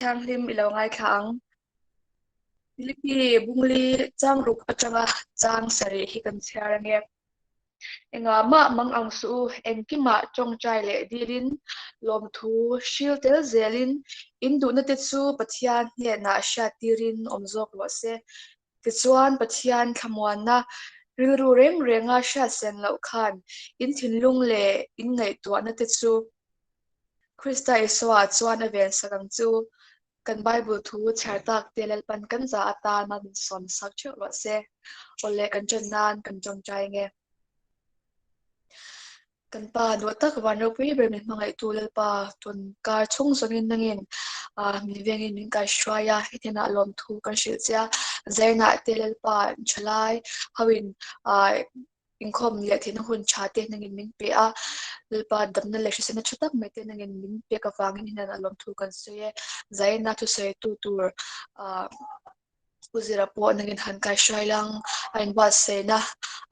thang lim ilo ngai thang lipi bungli chang ruk atanga chang sari hi kan chiar nge enga ma mang ang su enkima tawngtai le dilin lom thu shil tel zelin indu na te chu pathian nge na sha tirin omzok lo se tichuan pathian thamuan na rilru reng renga sha sen lo khan in thinlung le in ngai to na te chu Krista iswa chuan aven sakang chu kan Bible thu chartak telal pan kan za ata na min son sak cheu lo se ole kan chen nan kan chong chai nge kan pa do tak wan ro pui ber min mangai tu lel pa tun kar chung songin nangin mi vengin min ka shwaya hitena lom thu kan shil cha zaina telal pa chalai hawin inkhawm le thin hun cha te nangin min pe a lpa damna le sena chutak me te nangin min pe ka wangin hina lom thu kan se zaina tu se tu tur uzira po nangin han kai shailang ain ba se na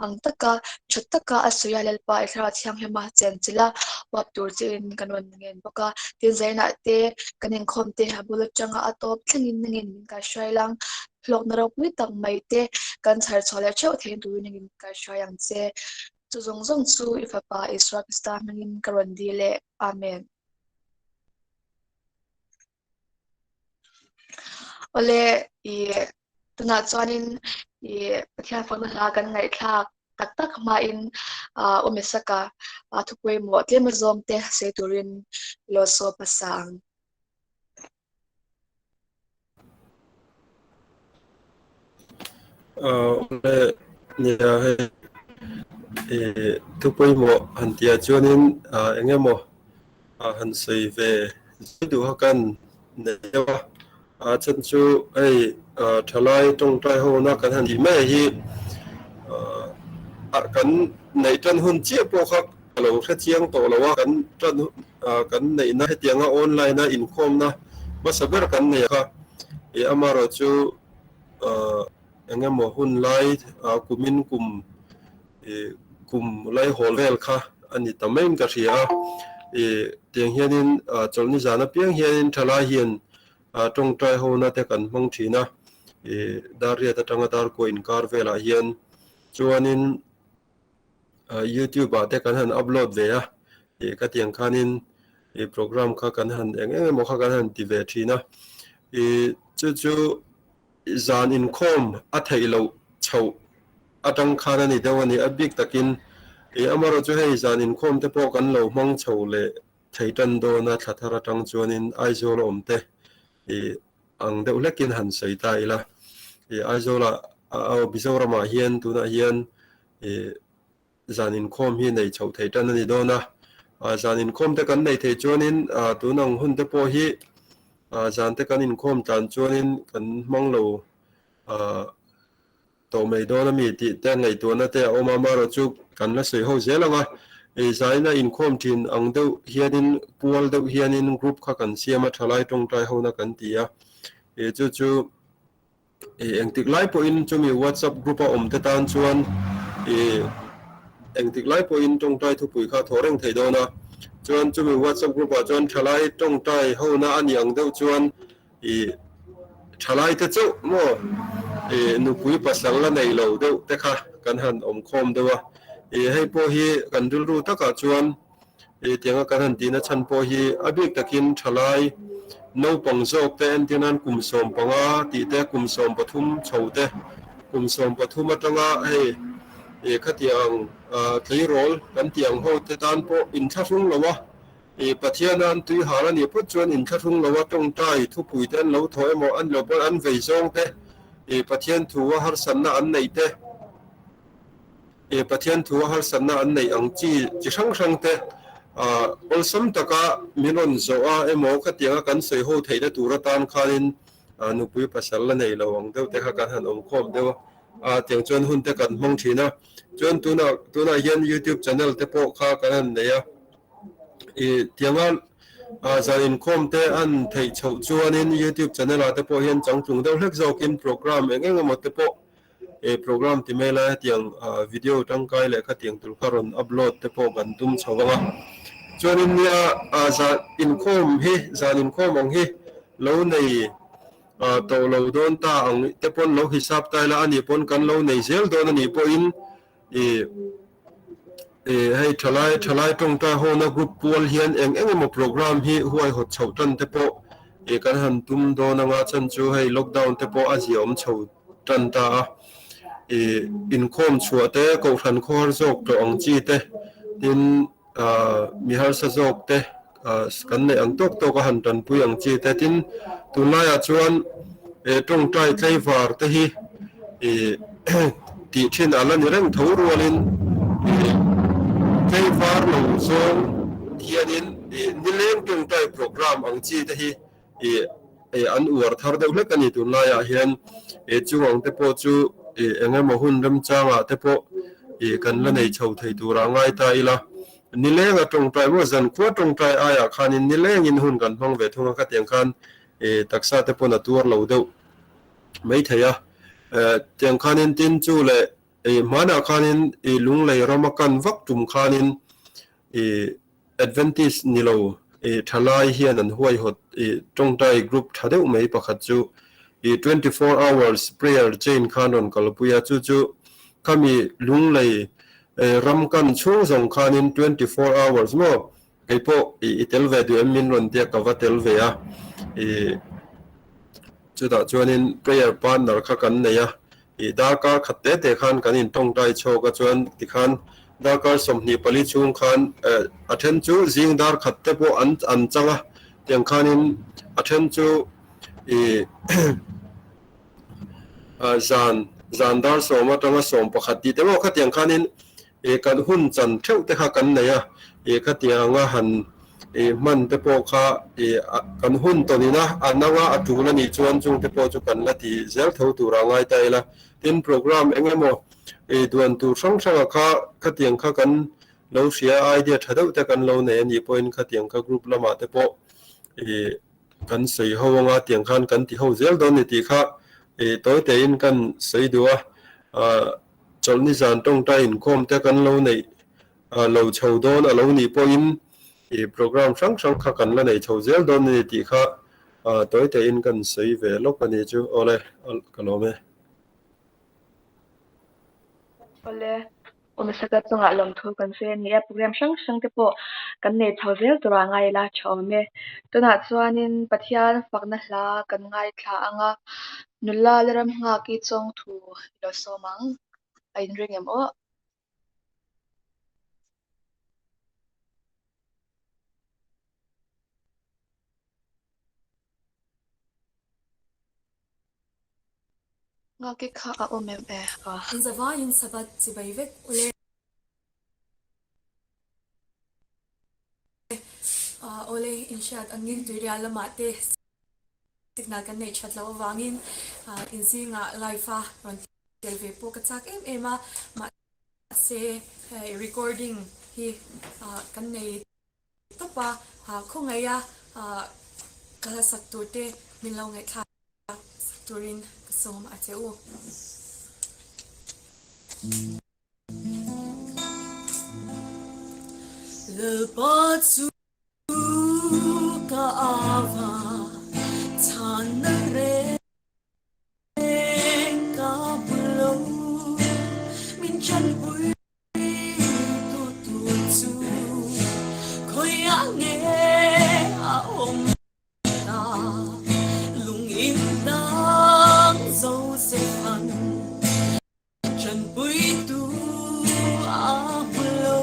ang taka chutaka asuya lalpa ithra thiang hema chen chila wap tur chin kanwan ngen boka tin zaina te kanin khom te habul changa atop thlingin nangin min ka shailang hlok na ro pui tak mai te kan chhar chole cheu the du nangin ka shayang che chu zong zong chu ifapa isra krista nangin karon dile amen ole I tuna chuanin I pathian phone hla kan ngai thla tak tak ma in umesaka thupoi mo tlem zom te se turin lo so pasang ole nia he tupoi mo hantia chuanin engemaw han sei ve du hakan newa chen chu ai thalai tawngtai ho na kan han di mai hi kan nei tan hun chia po khak lo kha chiang to lawa kan tan kan nei na hetianga online na inkhawm na masaber kan nei kha e amaro chu engemaw hun lai kumin kum lai holvel kha ani tamain ka ria tiang hianin cholni zana piang hianin thala hian tawngtai ho na te kan hmang thina daria ta tanga dar ko in kar vela hian chuanin YouTube te kan han upload ve a ka tiang khanin program kha kan han engemaw kha kan han ti ve thina chu zan inkhawm a thailo chho atang khana ni dawani abik takin amaro chu hei zan inkhawm te po kan lo hmang chho le theitan do na thathara tang chuanin aizol omte ang deuh lekin han sei ta ila aizola bizorama hian tuna hian zan inkhawm hi nei chho theitan ani dona zan inkhawm te kan nei thei chuanin tunang hun te po hi zan te kan inkhawm tan chuanin kan hmang lo to mei dona mi ti te ngai tu na te oma maro chu kan la sei ho zelanga zaina inkhawm thin ang deuh hianin pual deuh hianin group kha kan siama thalai tawngtai ho na kan tia chu engtik lai po in chumi WhatsApp group a om te tan chuan engtik lai po in tawngtai thupui kha thoreng thei dona chuan chumi WhatsApp group a chuan thalai tawngtai ho na ani ang deuh chuan thalai te chu mo nupui pasang la nei lo deuh te kha kan han om khom dewa hei po hi kan rilru taka chuan tianga kan han tina chan po hi abik takin thalai no pangjok te entinan kumsom panga ti te kumsom pathum chhote kumsom pathum atanga hei khatiang tleirol kan tiang ho te tan po in thafung lawa pathianan tui harani put chuan in thafung lawa tawngtai thupui ten lo thoi mo an lo an veizong te pathian thuwa har sanna an nei te pathian thuwa har sanna an nei ang chi sang sang te olsam taka minon zo a emo khatianga kan sei ho theida tura tan khanin nupui pasal la nei lo ang deuh te kha kan han om khom deuh tiang chuan hun te kan hmang thina chuan tuna hian YouTube channel te po kha kan han neia tianga zan inkhawm te an thei chho chuanin YouTube channel a te po hian changtung deuh hlek zokin program engemaw te po program ti mela tiang video tangkai le kha tiang tul kharon upload te po kan tum chhawanga chuanin nia zan inkhawm ang hi lâu này tàu lâu đón ta ang te pon lâu hisap tai la ani pon kan lâu này zel don ani po in hay thalai trong ta ho na group pool hian eng mo program hi huai hot chho tan te po kan han tum do na nga chan chu hay lockdown te po a ziom chho tan ta inkhawm chuate ko than khor jok to ang chi te tin mi har sa jok te kan ne ang tok to ka han tan pu ang chi te tin tunaya chuan tawngtai tlei var te hi ti thin ala ni reng tho rualin tlei var lo zong hianin nileng tawngtai program ang chi te hi an uar thar deuh hlek ani tunaya hian chuang te po chu engemaw hun rem changa te po kan la nei chho thei tura ngai ta ila nilenga tawngtai mo zan khwa tawngtai aya khanin nilengin hun kan hmang ve thunga ka tiang khan taksa te po na tur lo deuh mai theya tiang khanin tin chu le mana khanin lung lei ramakan vak tum khanin advantage nilo thalai hian an huai hot tawngtai group thadeu mai pakhat chu 24 hours prayer chain khanon kalpuya chu kami lung lei ram kan chung zong khanin 24 hours mo kaipo itelve du min ron tia kavatel ve a chuda chuanin prayer partner kha kan neya daka khatte te khan kanin tawngtai choka chuan tikhan daka somni pali chung khan athen chu zingdar khatte po an changa tiang khanin athen chu zandar soma tanga som pakhati te mo khatiang khanin kan hun chan theu te kha kan neya khatianga han man te po kha kan hun to ni na anawa atula ni chuan chung te po chu kan la ti zel tho tu ra ngai tai la tin program engemo duan tu sang sang kha khatiang kha kan lo sia idea thadau te kan lo ne ni point khatiang kha group lama te po kan sei hawanga tiang khan kan ti ho zel don ni ti kha tối te in kan sei dua Chawlhni zan tawngtai inkhawm te kan lo nei lo chho don a lo ni po in program sang kha kan la nei chho zel don ni ti kha tối te in kan sei ve lok ani chu ole kalome ole ome saka chunga lom thu kan se ni a program sang te po kan ne chhozel tura ngai la chawme tuna chuanin pathian fakna hla kan ngai thla anga nulla leram nga ki chong thu lo somang ain ringem o nga ki kha a omem in zawa in sabat chibaivek ule ole in shat angin turia lamate signal kan nei chat law wangin in zinga live ron telve po kachak ema ma se recording hi kan nei topa khongaya kala sakturte min lo ngai kha turin som ateu le patsu ka ava chanare ka bulo min chan bui tu tu chu khoi ange a om ta lung im dang zo se han chan bui tu a bulo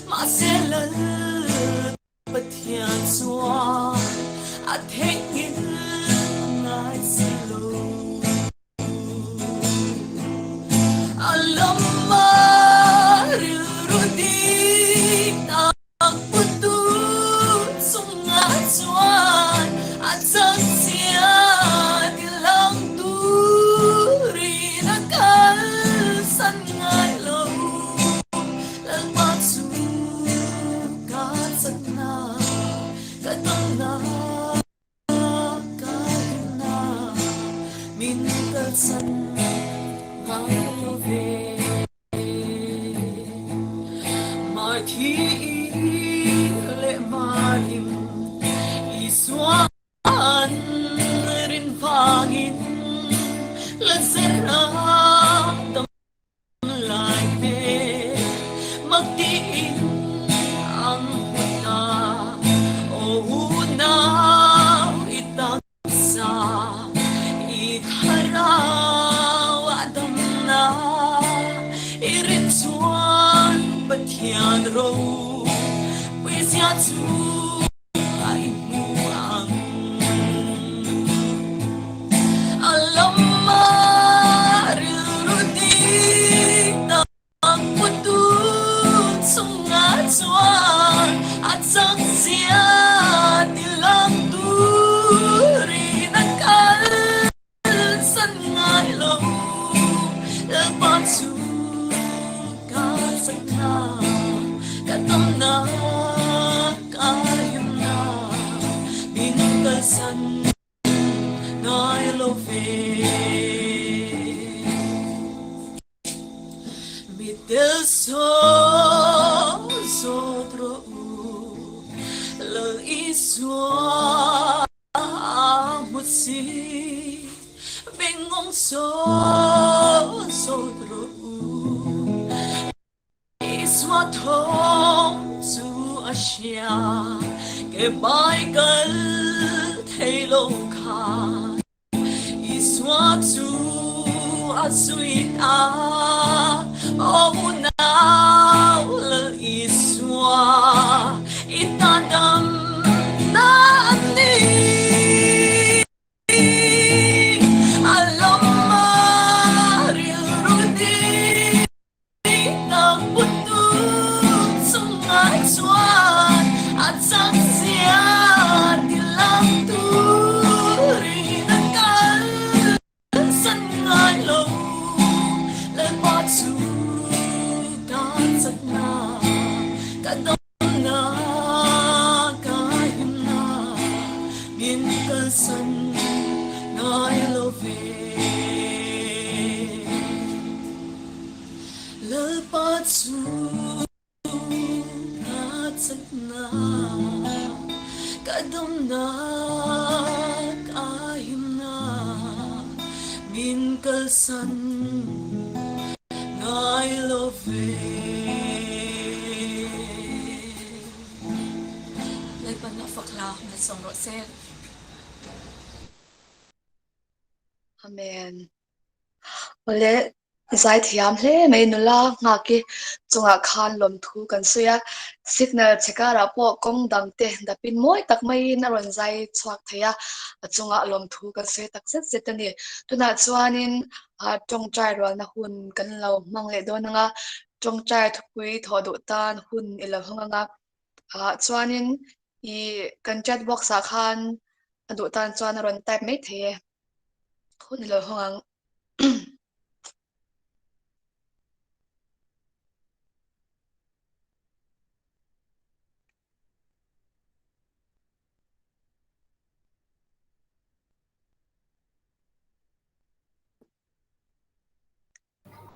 ma se la pathian chua a thengin ngai silo alama rudi ta putu sunga chuan a chang sia dilang tu ri na kal san ngai lo lan ma chu ka sakna ka tong na ka na min ka san ngai lo ve ma thi le ma lim i swa chu ai muang alama riludi nang putut sunga chuan at sang sia tilang turi nakal san ngai lo lepa chu ka sakna ka tom na ka yum na bin ka san ngai lo ve mi del so tro le iswa một si bên ngông so tro iswa thong su asia ke bai gal thei lo kha iswa tu asuit a o now le iswa itadam na ni alama riludi nang putut sungai chuan at sang sia tilang turi nakal san ngai lo lepa chu ka sakna ka dom na ka yum na bin ka san ngai lo ve lepa chu ka sakna ka dom na ka yum na bin ka san ngai lo ve lấy phần nó Phật lào là sống độ sen Amen. Ole zai thiam hle mai nula nga ki chunga khan lom thu kan suya signal chekara po kong dang te da pin moi tak mai na ron zai chuak theya chunga lom thu kan se tak set set ani tuna chuanin tong trai ro na hun kan lo mangle do nga tong trai thupui thodu tan hun ila honganga chuanin I kan chat box a khan adu tan chuan ron type mai the hun ila hongang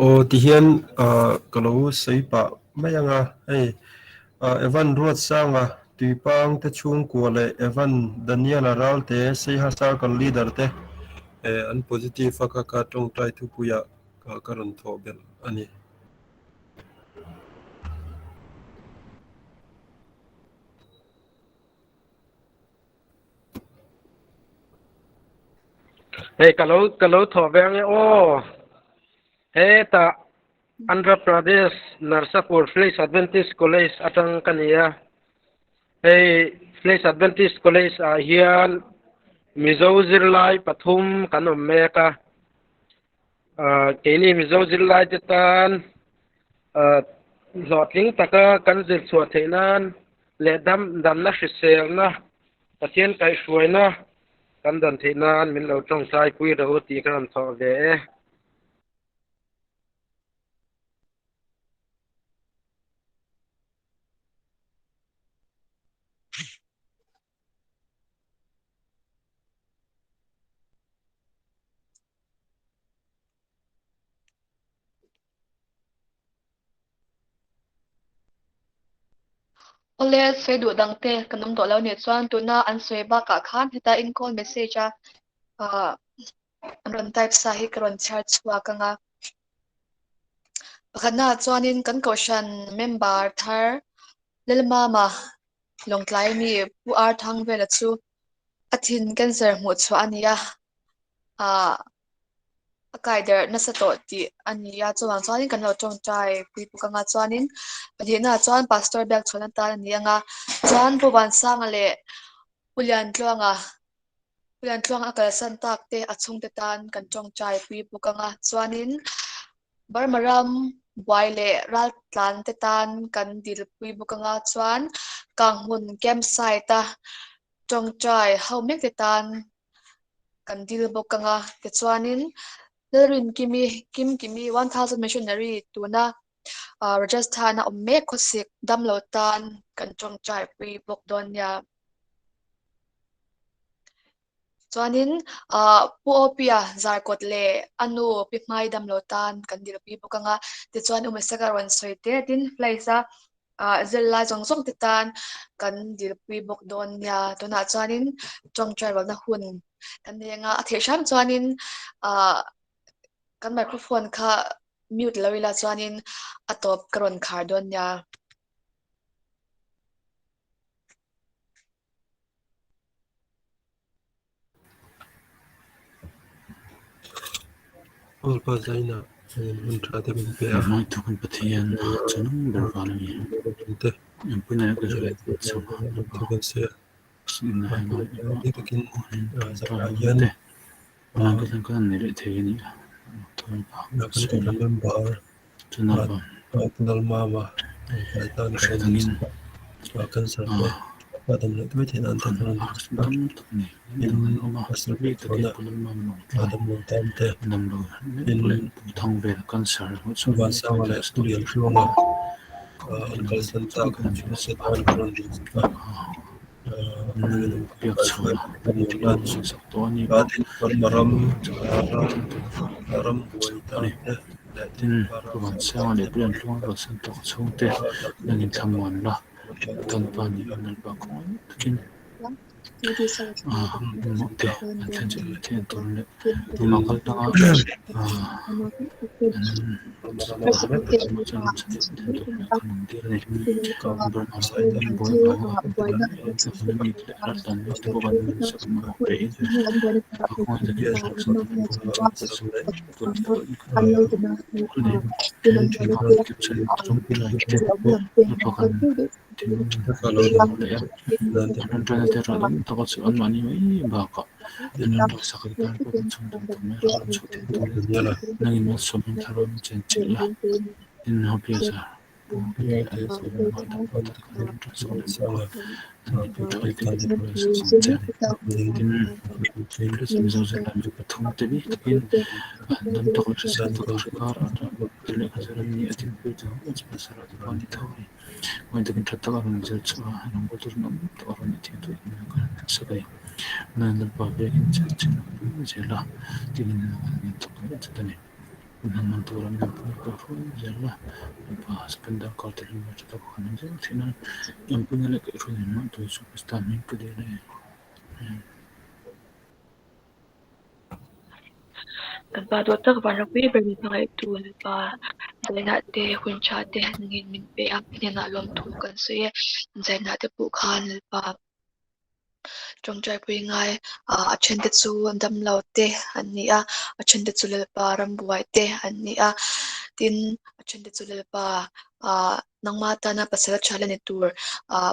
o ti hian kalo sei pa mayanga ei evan ruat sanga tuipang te chung kuale evan daniel aral te sei hasar kan leader te an positive ka tong tai thu puya ka karon thobel ani hey kalau thobeng o hey ta Andhra Pradesh Narsapur Place Adventist College atang kania hey Place Adventist College hian Mizo Zirlai Pathum kanom meka kini Mizo Zirlai tan lotling taka kanzil suathainan le dam na hrisel na pathian kai hruaina kan dan thainan min lo tong sai pui ro ti kan tho ve ole se du dang te kanam to lo ne chuan tuna an soi ba ka khan heta in call message a ron type sa hi kron char chua kanga pakhatna chuanin kan caution member thar lelma ma longtlai mi pu ar thang vela chu athin cancer mu chu ania akai der na sa to ti ani ya chuan chuanin kan lo tong trai pui pu kanga chuanin pani na chuan pastor bek chhona ta ani anga chuan puban sang ale pulian tluang akal san tak te achung te tan kan tong trai pui pu kanga chuanin barmaram buai le ral tlan te tan kan dil pui pu kanga chuan kang hun campsite ta tong trai hau mek te tan kan dil bok kanga ke chuanin lerin kimi 1000 missionary tuna Rajasthan a mek khosik damlo tan kan tong trai pui bok don ya chuanin puopia zarkot le anu pi hmai damlo tan kan dil pi bok kanga ti chuan umesaka ron soite tin flaisa zella jong te tan kan dil pui bok don ya tuna chuanin tong trai wal na hun kan nenga a the sham chuanin kan microphone kha mute lawila chuanin atop karon khar don ya Alpa zaina untra de min pe mai tu kan pathian chanung berwalami te punya ke sama tu kan se sinna ma ni takin pa yan te orang kita kan nire thegini ton pa na kan remember chuna ba nal mama tan shadangin kan sa te adam na tu te nan tan dam takni in oma asal bi takin na pulan ma no adam no tam te nam lo in thang be kan sar so ba sa wala studio shoma kal san ta kan se tan kan piak chona sakto ni Batin maram maram buai ta tin ruan sang le pian tlong ro san tok chung te nangin thamon la ton pa ni anal ba ko kin mo te tan chen le ten ton le ma kal ta nangin ma somin tharon chen chilla in hopiasa Naman turang ng pagkakaro jala bahas kanda kartel mo sa kanan jala sina yang punya lagi rutin mo to superstar min kadile kan ba do tak ba na pui ber na kai tu le pa zaina te hun cha te ngin min pe ak ne na lom thu kan se zaina te pu khan le pa trong trai pui ngai a chen te chu dam lo te an ni a chen te chu le pa ram buai te an ni tin a chen te chu le pa nangma ta na pasal chala ne tur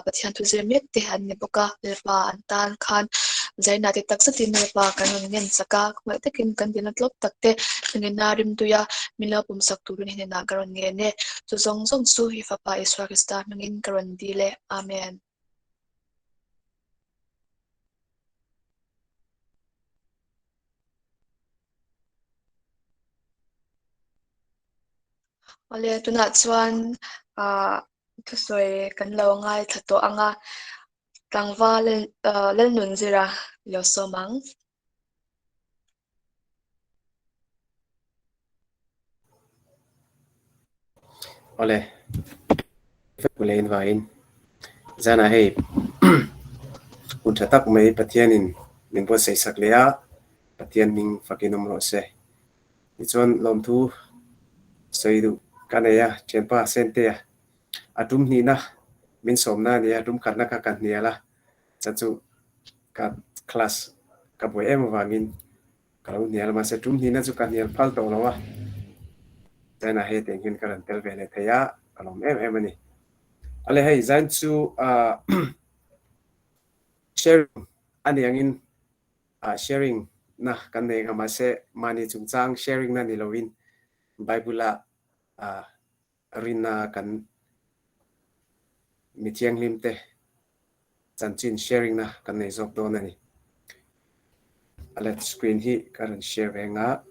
pathian thu zem mek te an ni boka le pa an tan khan zaina te tak sa tin le pa kan ngen saka khwai takin kan din tlop takte ngin na rim tu ya mila pum sak tu ni na karon nge ne chu zong zong su hi fa pa iswa krista ngin karon dile amen ole tuna chuan thusoi kan lo ngai thato anga tlangwa len nun zira lo somang Ole pulein vain zana hei un thatak mai pathianin mingpo sei saklea pathian ming fakinom ro se ni chon lom thu seidu kanaya chenpa sente atum ni na min somna ni atum khatna ka kan niala chachu ka class ka boy em wangin kalau nial masa tum ni na chu kan nial phal to lawa zaina he teng hin karan tel ve le theya kalom em ani ale hei zain chu sharing ani angin sharing na kan ne nga mase mani chungchang sharing na ni lovin bible rina kan mi chiang lim te chanchin sharing na kan nei zok don ani let screen hi karan share venga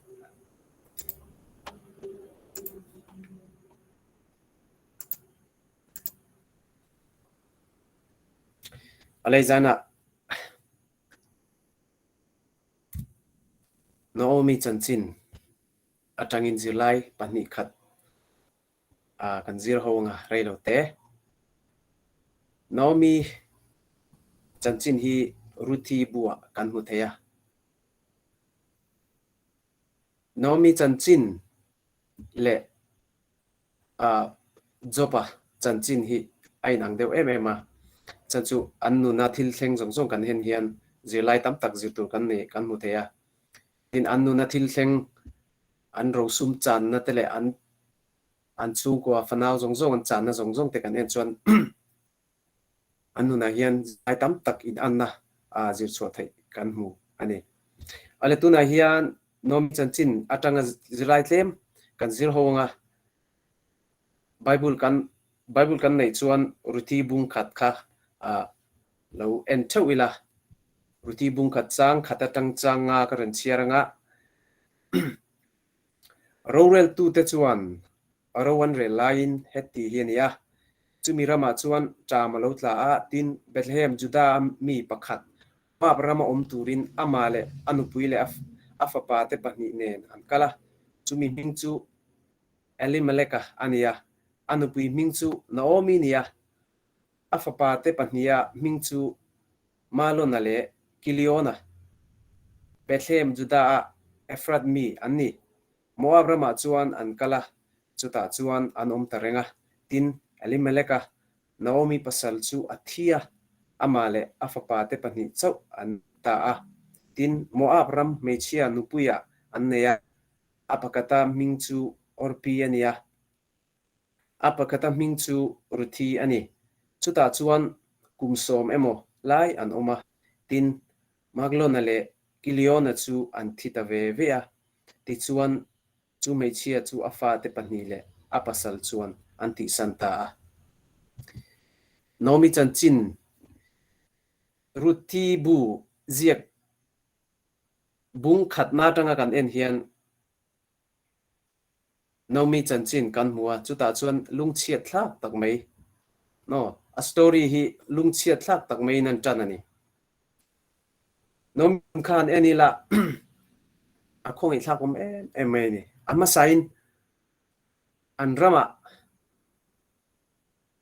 alai zana Naomi chanchin atangin July pani khat kan zir ho nga reilo te Naomi chanchin hi ruthi bua kan hu theya Naomi chanchin le jopa chanchin hi ai nang deu em chanchu annu na thil thleng jong jong kan hen hian July tam tak zirtur kan ne kan hu theya tin annu na thil thleng an ro sum chan na tele an chu ko fanau jong jong an chan na jong jong te kan en chuan annu na hian ai tam tak in anna zir chu thai kan hu ani ale tu na hian nom chanchin atanga July tlem kan zir ho nga bible kan nei chuan ruti bung khat kha lo en thawila ruti bung khat chang khata tang changa karan chiaranga rorel tu te chuan arawan re line heti hiania chumi rama chuan chamalo tla a tin Bethlehem Juda mi pakhat ma brama om turin amale anupuile afapa te pahni nen ankala chumi mingchu Elimeleka ania anupui mingchu Naomi nia afapa te pahnia mingchu malonale Kiliona Bethlehem Juda Efrat mi anni Moab rama chuan ankala chuta chuan anom tarenga tin Elimeleka Naomi pasal chu athia amale afapa te pahni chau an ta tin Moab ram mechia nupuya anneya apakata mingchu Orpi ania apakata mingchu Ruthi ani chuta chuan kumsom emo lai an oma tin maglonale Kiliona chu an thita ve vea ti chuan chu mechia chu afa te panile apasal chuan anti santa Naomi chanchin Ruthi bu ziak bung khatna tanga kan en hian Naomi chanchin kan hua chuta chuan lungchiat thlak tak mai no a story hi lungchiat thlak tak mai nan tan ani Naomi khan enila a khong i thlak em mai ni ama sain an rama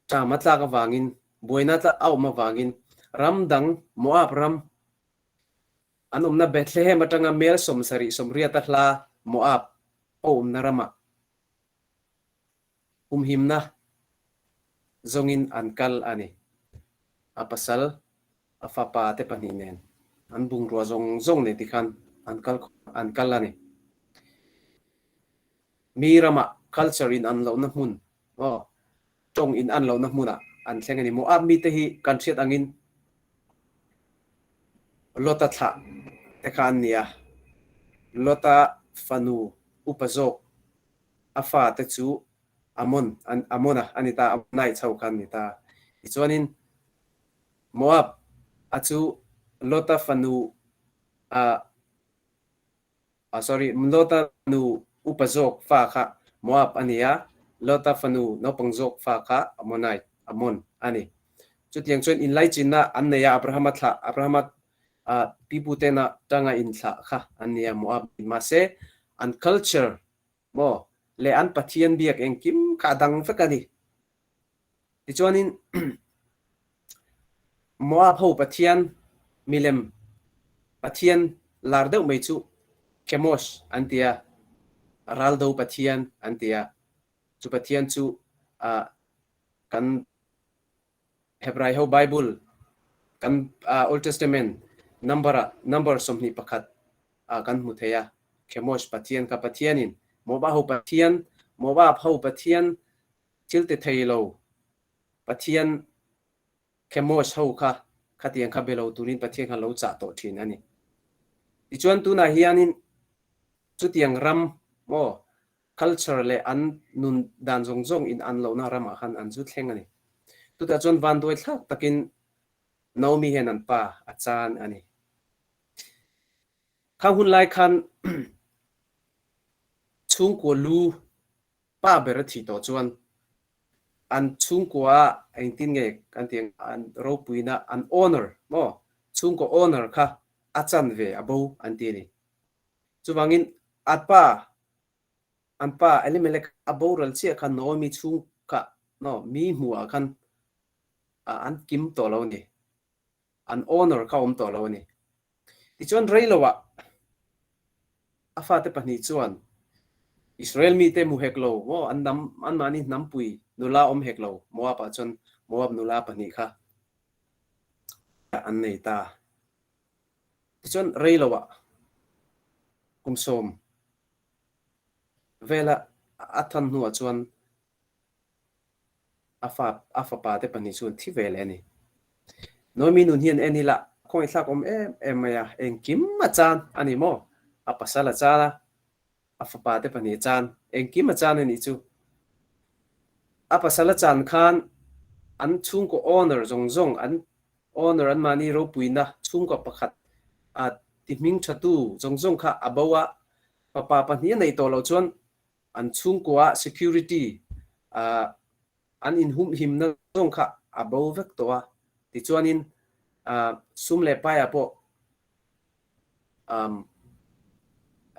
ta matla ka wangin boina ta au ma wangin ramdang Moab ram anumna Bethlehem atanga mel somsari somria ta hla Moab na rama himna zongin ankal ani apasal afapa te paninen an bung ro zong ne tikhan ankal ani mirama culture in an lo na mun tong in an lo na muna an thleng ani Moab mi te hi country angin lota tha te khan nia lota fanu upazok afa te chu amona anita nai chau kan nita ichuanin Moab achu lota fanu sorry lota fanu upazok fa kha Moab ania lota fanu no pangjok fa kha amon ani chutiang chuan in lai chinna anneya abrahamat pibutena tanga in thla kha ania Moab mase an culture mo le an pathian biak engkim ka dang fakani tichuanin Moab ho pathian milem pathian lardeu mai chu Chemosh antia raldo pathian antia chu pathian chu kan Hebrai ho Bible kan Old Testament number somni pakhat kan mu theya khemosh pathian ka pathianin moba ho pathian moba phau pathian chilte thailo pathian khemosh ho kha khatiang kha belo turin pathian kha lo cha to thin ani ichuan tu na hianin chutiang ram mo culture le an nun dan zong in an lo na rama khan an zu thleng ani tu ta chon van doi thak takin nomi hen an pa achan ani khang hun lai khan chung ko lu pa ber thi to chuan an chung ko a eng tin nge kan tiang an ro puina an honor mo chung ko honor kha achan ve abo an ti ni chuwangin atpa anpa elimelek aboral chi khan nomi chung ka no mi hua khan an kim to lo ni an honor ka to lo ni ti chuan reilowa afa te pani chuan Israel mi te mu heklo mo an mani nampui nula heklo moa pa chon moab nula pani kha an nei ta ti chuan reilowa kumsom vela athan nuwa chuan afa pa te pani chuan thi vel ani nomi nun hian eni la khoi thlak em maya eng kim ma chan ani mo apasala chala afa pa te pani chan eng kim ma chan ani chu apasala chan khan an chung ko honor zong an honor an mani ro puina chung ko pakhat a timing thatu zong kha abawa papa pani nei to lo chuan an chung ko security an in him na zong kha abo vek to a ti chuanin sum le pa ya po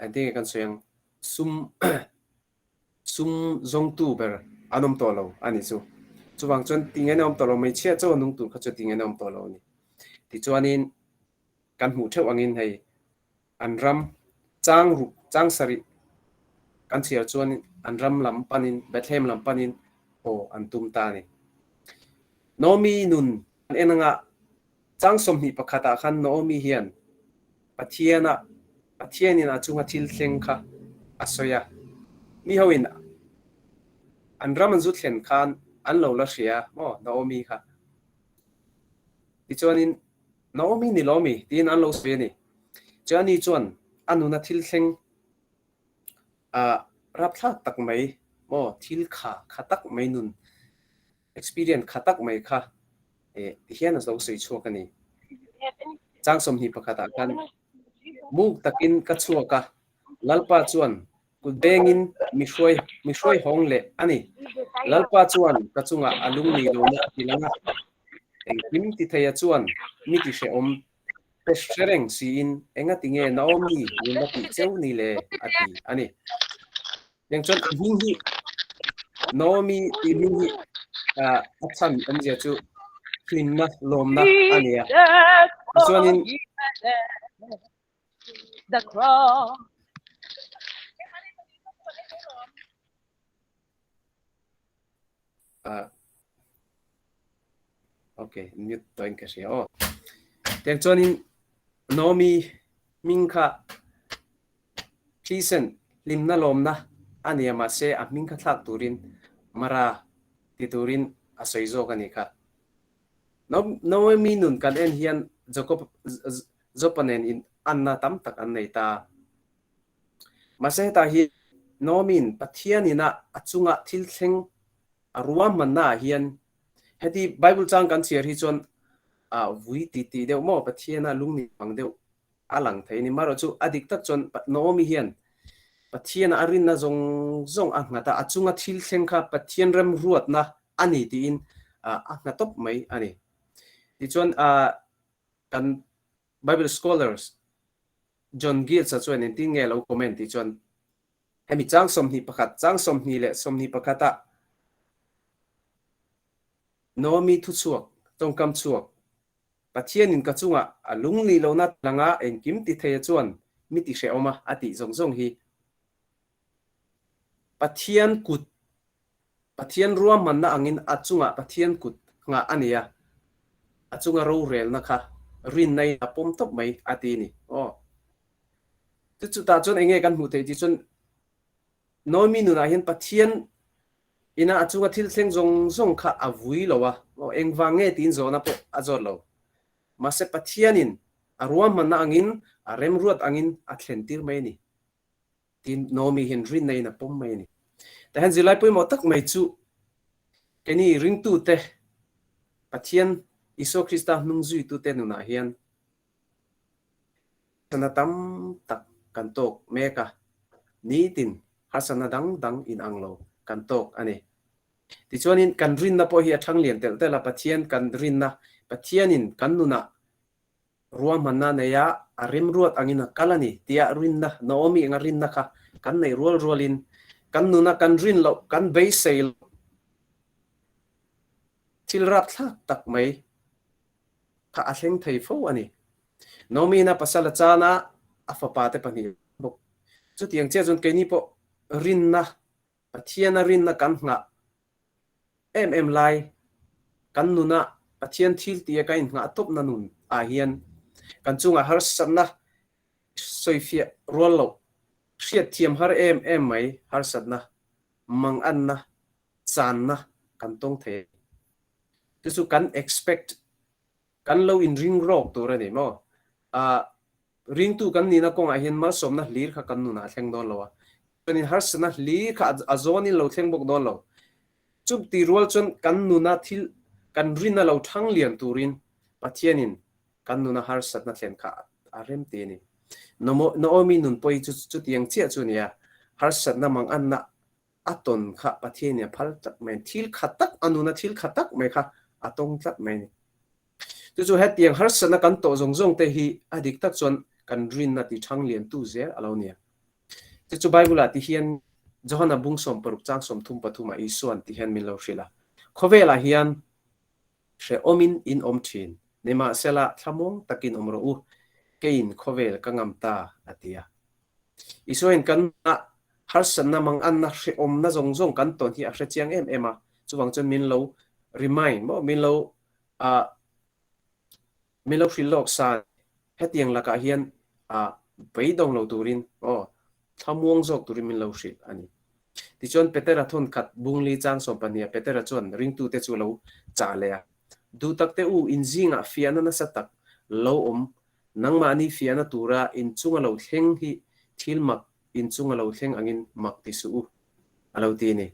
I think kan soyang sum zong tu ber anom to lo ani chu chuwang chon tingen om to lo mai che chaw nung tu kha chu tingen om to lo ni ti chuanin kan hu theu angin hei an ram chang sari kan chia chuan an ram lam panin Bethlehem lam panin o an tum ta ni nomi nun enanga chang som ni pakhata khan nomi hian pathianina chunga thil thleng kha asoya mi hoin an ram an zu thlen khan an lo la hria mo nomi kha ti chuanin nomi ni lomi tin an lo spe ni chani chuan anuna thil thleng rap thak tak mai mo thil khatak mai nun experience khatak mai kha hian a zo sei chuakani chang som ni pakhata kan muk takin ka chuaka lalpa chuan ku bengin mi hroi hong le ani lalpa chuan ka chunga alung ni lo na tilanga engkim ti theya chuan mi ti she om peshereng si in enga tinge naomi yunda ti cheu ni le ati ani yang chon hi naomi ti hi achan anja chu klinna lomna ania chuanin the cross. Okay, mute toin ka siya. Tiang chuanin nomi mingkha pleasen limna lomna ania ma se a mingkha thak turin mara ti turin asaizo kani kha nomi nun kan en hian zopanen in anna tam tak an nei ta mase ta hi nomin pathianina achunga thil thleng aruam manna hian heti bible chang kan chiar hi chon vui ti deu mo pathiana lungni pang deu alang theini maro chu adik tak chon nomi hian pathiana arinna zong ngata achunga thil thleng kha pathian ram ruat na ani ti in na top mai ani ti chon kan bible scholars John Gill sa chuan en tin nge lo comment ti chuan hemi chang som ni pakhat chang som ni le som ni pakhata nomi thu chuak tongkam chuak pathian in ka chunga alung li lo na langa engkim ti thei chuan mi ti hre oma ati zong hi pathian ruam man na angin achunga pathian kut nga ania achunga ro rel na kha rin nei apom top mai ati ni chu ta chon enge kan mu te ti chon Naomi nu na hian pathian ina achunga thil thleng zong kha avui lowa o engwange tin zona po azor lo mase pathianin aruam man angin arem ruat angin athlentir mai ni tin Naomi hin rin nei na pom mai ni ta han zilai poi mo tak mai chu keni ring tu te pathian iso Krista nung zui tu te nu na hian sana tam tak kantok meka ni tin hasana dang in anglo kantok ani ti chuanin kan rin na po hi athang lian tel tel a pathian kan rin na pathianin kan nu na ruam manna neya arim ruat angina kalani tia rin na Naomi nga rin na kha kan nei rolin kan nu na kan rin lo kan bei sail til rat thak tak mai kha ahleng thei fo ani Naomi na pasala chana afapa te pani bok chu tiang che chon ke ni po rin na pathian a rin na kan nga em lai kan nu na pathian thil tia kain nga top na nun a hian kan chunga har sanna soifia rollo hriat thiam har em mai har satna mang an na chan na kan tong the chu kan expect kan lo in ring rock to ra ni mo a ring tu kan ni na kong a hian ma som na lir kha kan nu na thleng don lo wa ni har sana lir kha azoni lo thleng bok don lo chup ti rol chon kan nu na thil kan rin na lo thang lian turin pathianin kan nu na har sat na thlen kha arem te ni Naomi nun poi chu tiang chia chu nia har sat na mang an na aton kha pathiania phal tak men thil khatak anuna thil khatak me kha atong tlak me ni chu het tiang har sat na kan to zong te hi adik tak chon kan rin na ti thang lian tu ze alo nia chu bible ti hian Johana bung som paruk chang som thum pathuma isuan ti hian min lo hrila khovela hian she omin in omthin nema sela thamong takin omro u kein khovel kangam ta atia isoin kan na har sanna mang an na hre om na zong kan ton hi a hre chiang ema chuwang chon min lo remind mo min lo hrilok sa hetiang laka hian beidong lo turin thamong jok turin min lo hrit ani ti chon petera thon khat bungli chang som pania petera chon ring tu te chu lo cha le du tak te u injinga fiana na satak lo nangma ni fiana tura in chunga lo thleng hi thilmak in chunga lo thleng angin mak ti su alo ti ni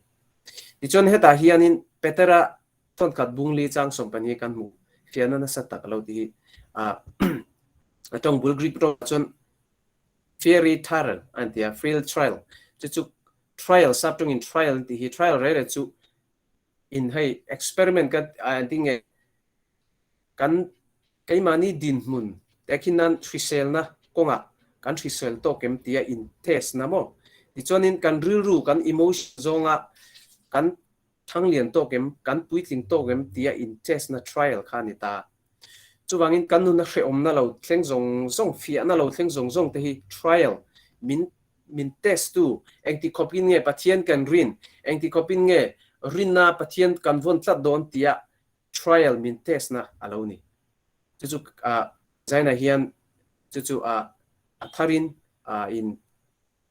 ti chon heta hianin petera thon khat bungli chang som pania kan mu fiana na satak lo ti atong bul grip ro chon fairy tale antia field trial chu trial sabtung in trial ti hi trial re chu in hai experiment ka anting kan kai mani din mun tekinan trisel na konga kan trisel to kem tia in test na mo ti chonin kan ru kan emotion zonga kan thanglian to kem kan puitling to kem tia in test na trial khanita chuwangin kan nu na hre om na lo thleng zong fia na lo thleng zong te hi trial min test tu engti copy nge pathian kan rin engti copy nge rin na pathian kan von tlat don tia trial min test na aloni chu zaina hian chu atharin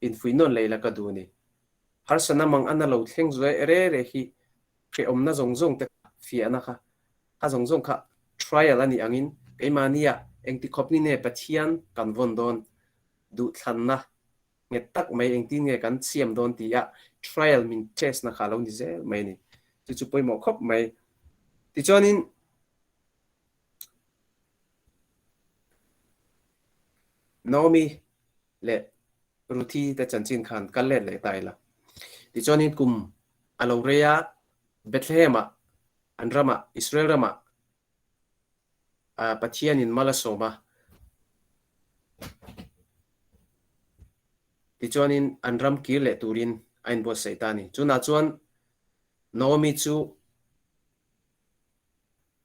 in fuinon leila ka du ni har sana mang ana lo thleng zoi re hi hre om na zong te fia na kha ha zong kha trial ani angin keimania engti copy ne pathian kan von don du thlan na nge tak mai engti nge kan siam don tia trial min test na khalo ni zel mai ni chu poi mo khop mai ti chonin Naomi le ruthi te chanchin khan kalle le taila ti chonin kum aloreya Bethlehem anrama Israel rama pathian in malasoma ti chonin anram kirle turin ain bo saitani chuna chuan Naomi chu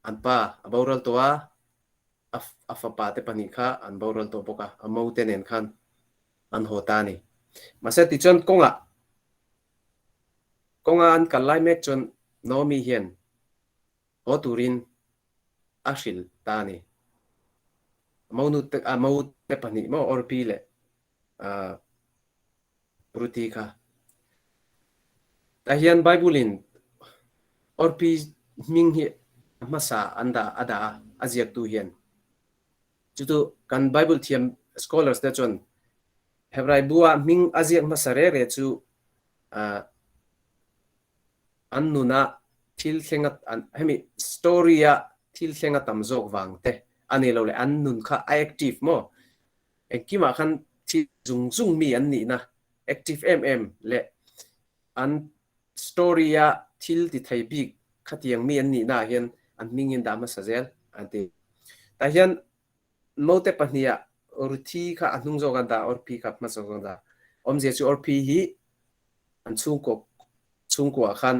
anpa aboral towa afapa te pani kha an boral to boka amo tenen khan an hotani mase ti chon konga an kalai mek chon Naomi hian o turin ashil tani amo te pani mo orpi le ruti kha ta hian bible in orpi ming hi masa anda ada aziak tu hian chutu kan bible thiam scholars te chon hebrai bua ming aziak masare re chu annuna thil thlengat an hemi storya thil thlenga tam jok wangte ani lo le annun kha active mo ekima khan thi zung mi an ni na active le an storya thil ti thai big khatiang mi an ni na hian an mingin da ma sazel ante ta hian mote pahnia ruthi kha anung jogan da or pi kap ma jogan da omje chu or pi hi an chungko khan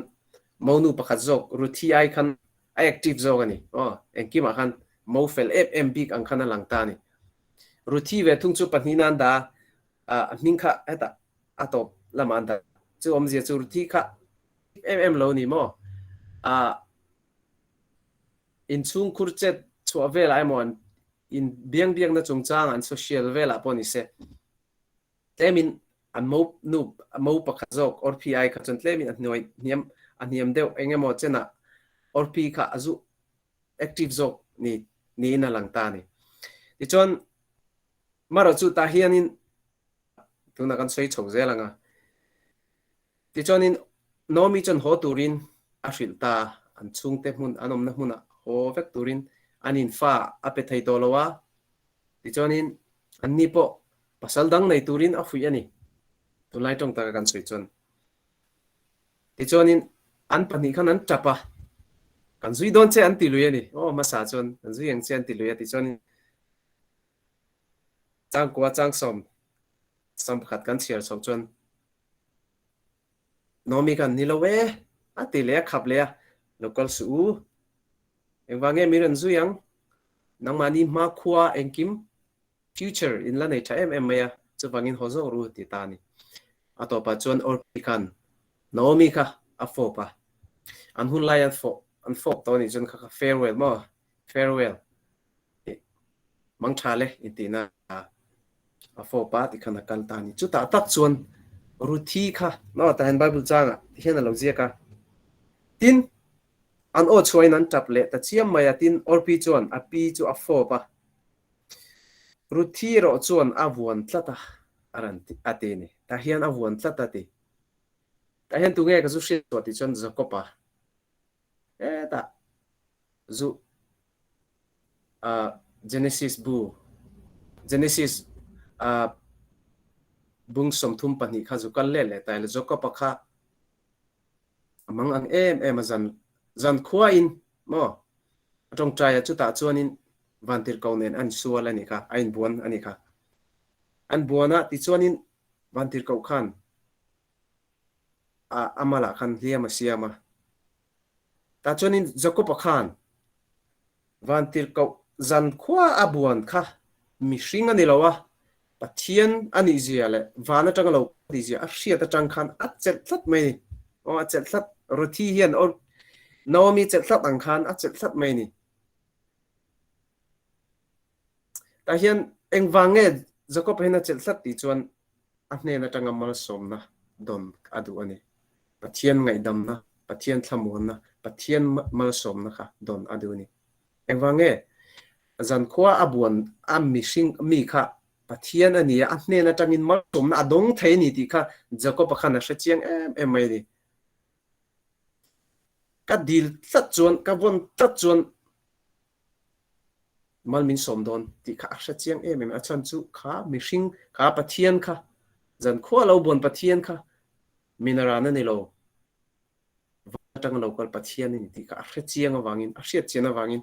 monu pakhat jok ruthi ai khan active jogani enkima khan mo fel fm big an khana langta ni ruthi ve thung chu pahninan da mingkha eta atop lamanda chu omje chu ruthi kha mm lo ni mo in chung kurchet chu avela emon in biang na chungchang an social vela poni se temin an mo pakhat jok or pi ai kha chon tlemin an noi niam deu engemo chena or pi kha azu active jok ni na langta ni ti chon maro chu ta hianin tuna kan sei chho zelanga ti chonin nomi chon ho turin a hrilta an chungte mun anom na huna ho vek turin anin fa apethei tolowa ti chonin anni po pasal dang nei turin a fui ani tulai tong ta kan sei chon ti chonin an pani khan an tapa kan zui don che an ti lui ani masa chon kan zui yang che an ti lui ti chonin chang kwa chang som khat kan share so chon nomi kan nilowe ati le khap le local su engwange miran zuyang nangmani ma khwa engkim future in la nei tha ya chuwangin hozo ru ti tani atopa chon or pikan nomi ka afopa an hun lai an fok to ni chon kha farewell mang thale itina afopa ti khana kal tani chuta tak chon ruthi kha no ta han bible changa hian lo zia ka tin an o choin an tap le ta chiam maya tin orpi chon api chu afopa ruthi ro chon avuan tlata aran ate ni ta hian avuan tlata ti ta hian tu nge ka zu shit ti chon zakopa ta zu Genesis bung som thum pani kha zu kal le ta le zakopa kha amang ang zan khua in mo tong trai chu ta chuanin vantir kaunen an sual ani kha ain buan ani kha an buana ti chuanin vantir kau khan amala khan liama siama ta chuanin zakopa khan vantir kau zan khua abuan kha mi hring ani lawa pathian ani zia le vana tang lo di zia a hria ta tang khan a chet thlat mai ni a chet thlat ruthi hian or nomi chet thlat ang khan a chet thlat mai ni ta hian engwange zakop hena chet thlat ti chuan a hne na tanga mal somna don adu ani pathian ngai dam na pathian thlamun na pathian mal somna kha don adu ni engwange zan khwa abuan mi hring mi kha pathian ani a hne na tangin mal somna adong thei ni ti kha zakop khan a hrechiang em mai ni ka dil tlat chuan ka von tlat chuan malmin somdon ti kha hrechiang em a chan chu kha mi hring kha pathian kha zan khwa lo bon pathian kha minarana ni lo tang local pathian ni ti ka hrechiang awangin a hriat chen awangin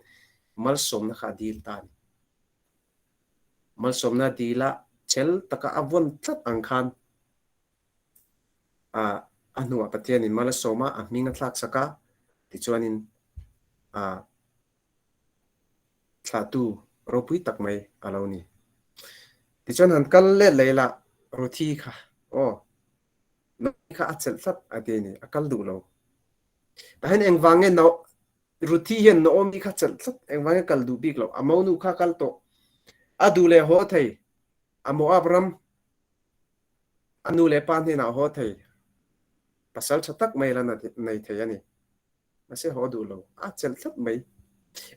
mal somna kha dil tan mal somna dila chel taka avon tlat ang khan anua pathian in mal soma a minga thlak saka ti chuanin thatu ropui tak mai alo ni ti chuan han kal le leila ruthi kha no kha achel thlat ate ni akal du lo ta hen engwange no ruthi hian no mi kha chel thlat engwange kal du bik lo amonu kha kal to adu le ho thei amo abram anu le pan ni na ho thei pasal chatak mai la na nei thei ani mase ho du lo a chel thap mai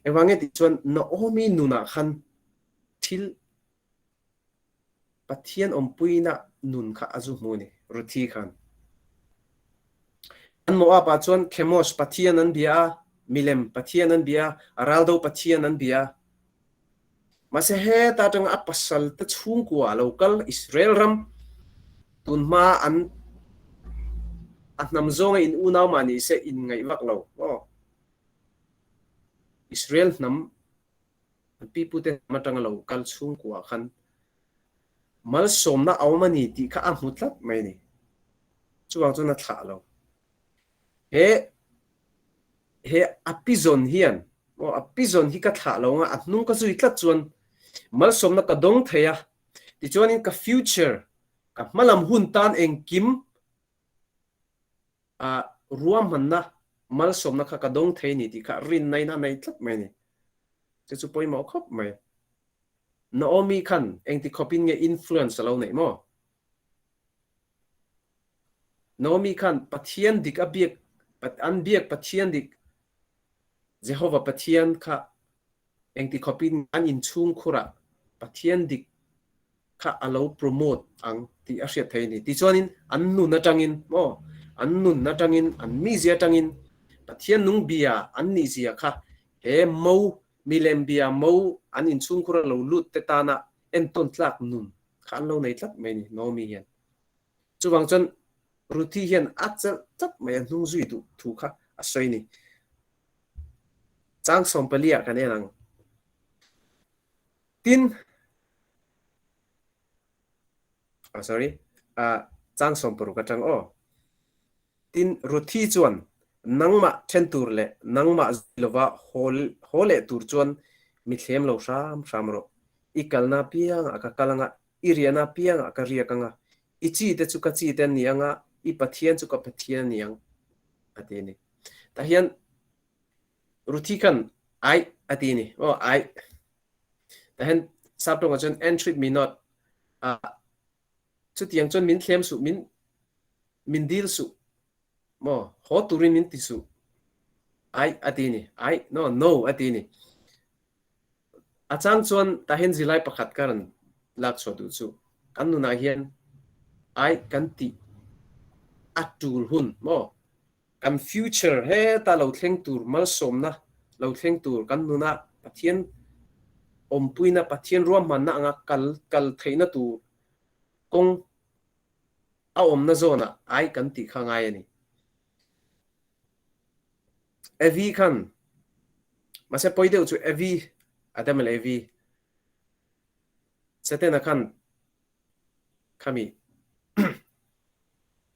ewange ti chuan na omi nuna khan thil pathian ompuina nun kha azu mu ni ruthi khan an mo apa chuan khemos pathian an bia milem pathian an bia araldo pathian an bia mase he ta tang a pasal ta chung kwa local Israel ram tun ma an atnam zonga in unaw mani se in ngai vak lo Israel nam pi pute matang lo kal chung kwa khan mal somna awmani ti kha a mutlat mai ni chuwang chuna thla lo he apizon hian apizon hi ka thla lo nga atnung ka zui tlat chuan mal somna ka dong theya ti chuan in ka future ka malam hun tan eng kim a ruam manna mal somna kha ka dong thei ni ti kha rin nai na nei tlat mai ni chu poi mo khop mai Naomi khan eng ti khopin nge influence lo nei mo Naomi khan pathian dik abiek an biek pathian dik Jehovah pathian kha eng ti khopin an in chung khura pathian dik kha alo promote ang ti a hriat thei ni ti chuanin an nu na tangin mo an nun na tangin an mi zia tangin pathian nung bia an ni zia kha he mo milem bia mo an in chung khura lo lut te ta na en ton tlak nun khan lo nei tlak mai ni Naomi hian chuwang chon ruthi hian achal chap mai an nung zui tu thu kha a soi ni chang som palia kan enang tin chang som paru ka chang tin ruthi chuan nangma thentur le nangma zilova hole tur chuan mi thlem lo sam ro ikalna piang aka kalanga iriana piang aka riakanga ichi te chu ka chi te nianga I pathian chu ka pathian niang atini ta hian ruthi kan ai atini ai ta hian saptonga chon entry me not chu tiang chon min thlem su min dil su mo ho turin min tisu ai atini ai no atini achang chuan ta hen zilai pakhat karan lak so du chu kan nu na hian ai kan ti atul hun mo kan future he ta lo thleng tur mal somna lo thleng tur kan nu na pathian ompuina pathian ruam man na anga kal theina tu kong a om na zona ai kan ti khangai ani evi khan mase poideu chu evi adamel evi setena khan khami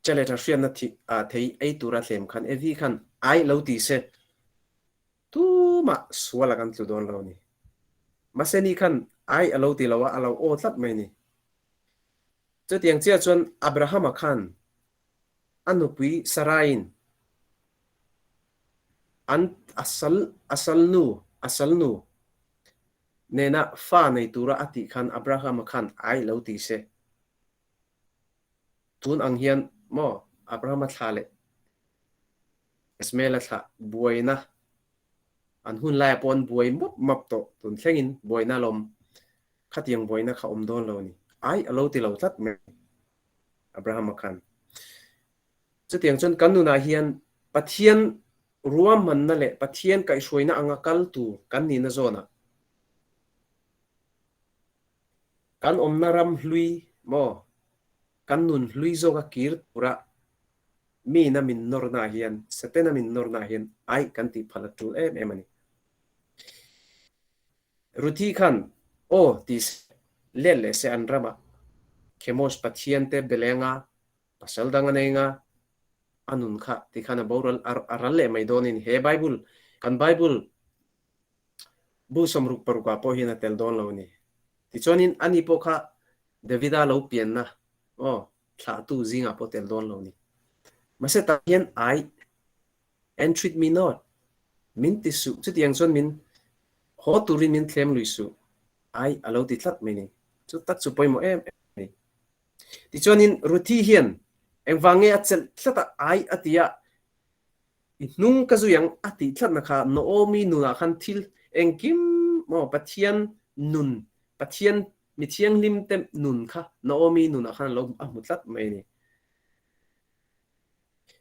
chaleta hrian na thi a thei ei tura thlem khan evi khan ai lo ti se tu ma swala kan tlu don lo ni maseni khan ai alo ti lawa alo o tlat mai ni chu tiang chia chuan Abraham khan anupui sarain an asal nu nena fa nei tura ati khan Abraham khan ai lo ti se tun ang hian mo Abraham thale Ismail tha buaina an hun lai pon buai map to tun thlengin buaina lom khatiang buaina kha om don lo ni ai alo ti lo tlat me Abraham khan chu tiang chon kan nu na hian pathian ruam man na le pathian kai hruaina anga kal tu kan ni na zona kan om na ram hlui mo kan nun hlui zo ka kir pura mi na min nor na hian setena min nor na hian ai kan ti phalatul em ani ruthi khan tis le se an rama khemos pathian te belenga pasal danga nenga anun kha ti khana boral aralle mai donin he bible kan bible bu somruk paruka po hina tel don lo ni ti chonin ani po kha davida lo pian na thla tu zinga po tel don lo ni mase ta hian ai and treat me not min ti su chu tiang chon min ho turin min thlem lui su ai alo ti thlat mai ni chu tak chu poimo em ni ti chuanin ruthi hian eng wange a chel thlata ai atia nung ka zuyang ati thlatna kha noomi nuna khan thil engkim mo pathian nun pathian mi thiang lim tem nun kha noomi nuna khan lo a mutlat mai ni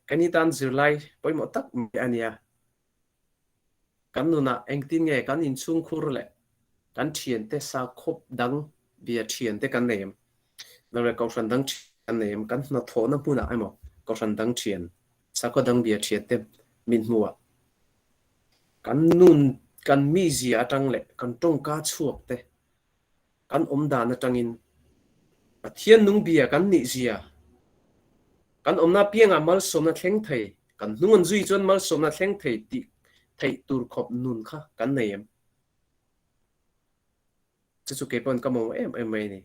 kani tan zirlai poimo tak mi ania kan nuna engtin nge kan in chung khur le kan thian te sa khop dang bia thian te kan nem lo le ko san dang kan nem kan na tho na puna ai mo ko san dang thian sa ko dang bia thian te min muwa kan nun kan mi zia atang le kan tong ka chuak te kan da na tangin pathian nung bia kan ni zia kan omna pianga mal somna thleng thei kan nungon zui chon mal somna thleng thei ti thei tur khop nun kha kan nei chu ke pon kamo em mai ni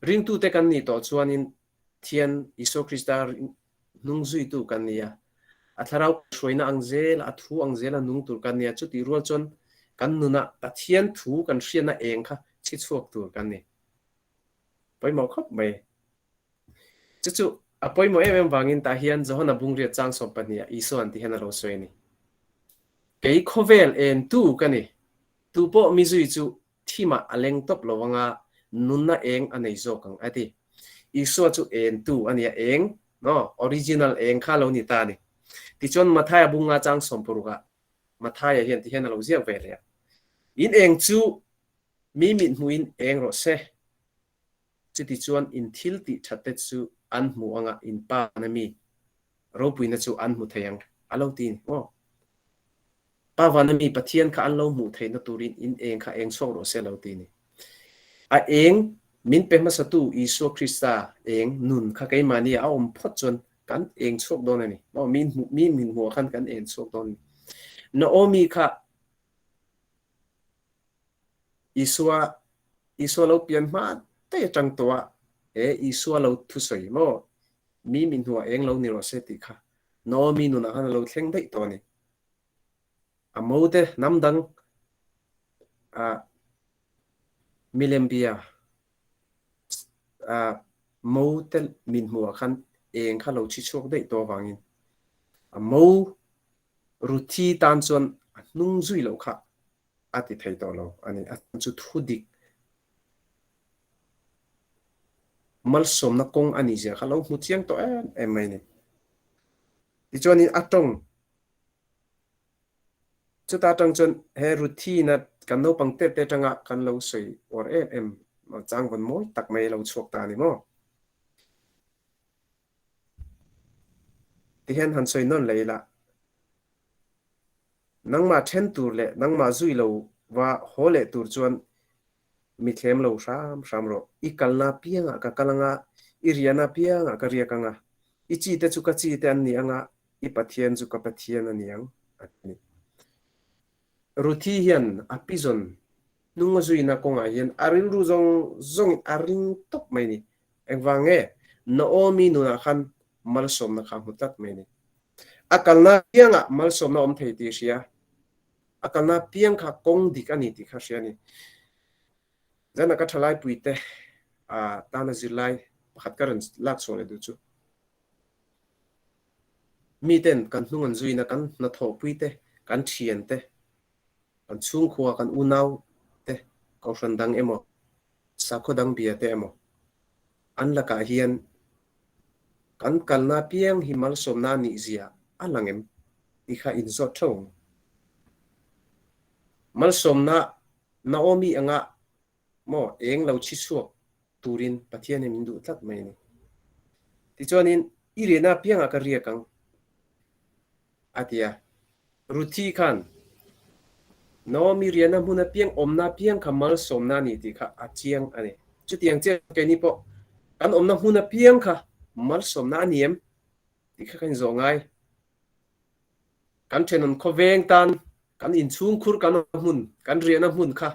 ring tu te kan ni to chuanin thian iso krista nung zui tu kan nia atharau shroina angzel athu angzela nung tur kan nia chu ti rual chon kan nuna pathian thu kan hriana eng kha chi chuak tur kan ni poimo khop mai chu apoimo em wangin ta hian johana bungria chang som pania iso an ti hena lo soini kei khovel en tu kani tu po mi zui chu thima aleng top lowanga nunna eng anei zo kang ati iso chu en tu ania eng no original eng kha lo ni ta ni ti chon mathaya bunga chang som puruga mathaya hian ti hena lo zia ve le in eng chu mi min muin eng ro se chu ti chuan in thil ti thatte chu an mu anga in pa na mi ro puina chu an mu thayang alo tin o pa vanami pathian kha an lo mu theina turin in eng kha eng chok ro se lo ti ni a eng min pe ma satu iso krista eng nun kha kai mani a om phot chon kan eng chok don ani mo min hu khan kan eng chok don no omi kha iswa lo pian ma te tang towa iswa lo thu soi mo min hu eng lo ni ro se ti kha no mi nu na han lo thleng dei to ni amode namdang a milembia a motel min hu khan eng kha lo chi chok dei to wangin a mo ruthi tan chon nung zui lo kha ati thei to lo ani a chu thudik mal som na kong ani je kha lo mu chiang to em mai ni ti choni atong chu ta tang chon he ruthi na kan no pangte te tanga kan lo soi or em ma chang bon moi tak mai lo chok ta ni mo ti hen han soi non leila nang ma then tur le nang ma zui lo wa hole tur chuan mi thlem lo sam ro I kalna pianga ka kalanga iriana pianga ka ria kanga ichi te chu ka chi te an ni anga I pathian chu ka pathian aniang ani ruthi hian apizon nunga zui na konga hian arin ru zong aring top mai ni engwange noomi nu na khan mal som na kha hutat mai ni akalna pianga mal som na om thei ti sia akalna piang kha kong dik ani ti kha sia ni zana ka thalai puite tana zilai pakhat karan lak sole du chu mi ten kan hnungan zui na kan na tho puite kan thian te kan chung khuwa kan unau te ko randang emo sa khodang bia te emo an la ka hian kan kalna piang himal somna ni zia alangem I kha in zo thong mal somna naomi anga mo eng lo chi suak turin pathian em du tlat mai ni ti chonin irena pianga ka ria kang atia ruthi khan naomi riana huna piang omna piang kamal somna ni ti kha achiang ani chutiang che ke ni po kan omna huna piang kha mal somna niem ti kha kan zongai kan thenon khoveng tan kan in chung khur kan hun kan riana hun kha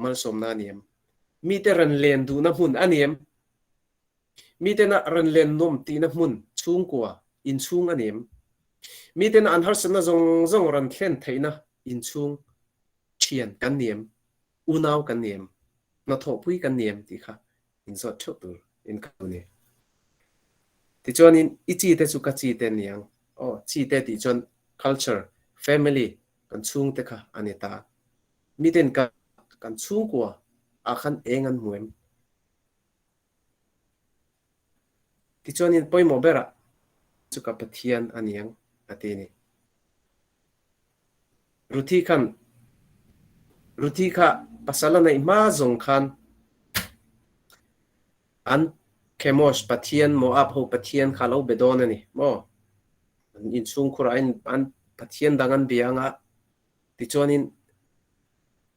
mal somna niem mi te ran len du na hun aniem mi te na ran len nom ti na hun chung kwa in chung aniem mi te na an har sana zong ran thlen theina in chung chian kan niem unau kan niem na tho pui kan niem ti kha in zo thok tur in ka ni ti chuan in ichi te chu ka chi te niang chi te ti chuan culture family kan chung te kha anita miten ka kan chung kwa a khan engan muem ti chuan in poimo bera chu ka pathian aniang atini ruthi kha pasala nei ma zong khan an kemosh pathian mo ap ho pathian khalo bedon ani mo in chung khura in an pathian dangan bianga ti chuanin